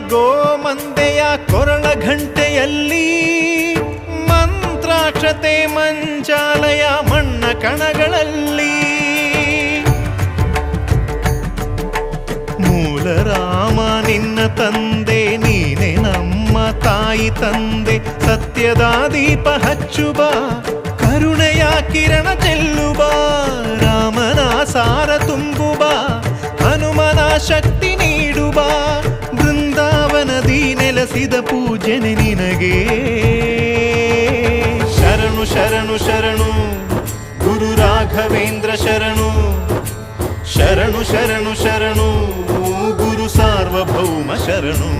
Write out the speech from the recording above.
ಗೋಮಂದೆಯ ಕೊರಳ ಘಂಟೆಯಲ್ಲಿ ಮಂತ್ರಾಕ್ಷತೆ ಮಂಚಾಲಯ ಮಣ್ಣ ಕಣಗಳಲ್ಲಿ ಮೂಲ ರಾಮ ನಿನ್ನ ತಂದೆ ನೀನೆ ನಮ್ಮ ತಾಯಿ ತಂದೆ ಸತ್ಯದ ದೀಪ ಹಚ್ಚುಬ ಕರುಣೆಯ ಕಿರಣ ಚೆಲ್ಲುಬ ರಾಮನ ಸಾರ ತುಂಬುಬ ಹನುಮನ ಶಕ್ತಿ ನೀಡುಬ ಬೃಂದಾವನದಿ ನೆಲೆಸಿದ ಪೂಜನೆ ನಿನಗೆ ಶರಣು ಶರಣು ಶರಣು ಗುರು ರಾಘವೇಂದ್ರ ಶರಣು ಶರಣು ಶರಣು ಶರಣು ಗುರು ಸಾರ್ವಭೌಮ ಶರಣು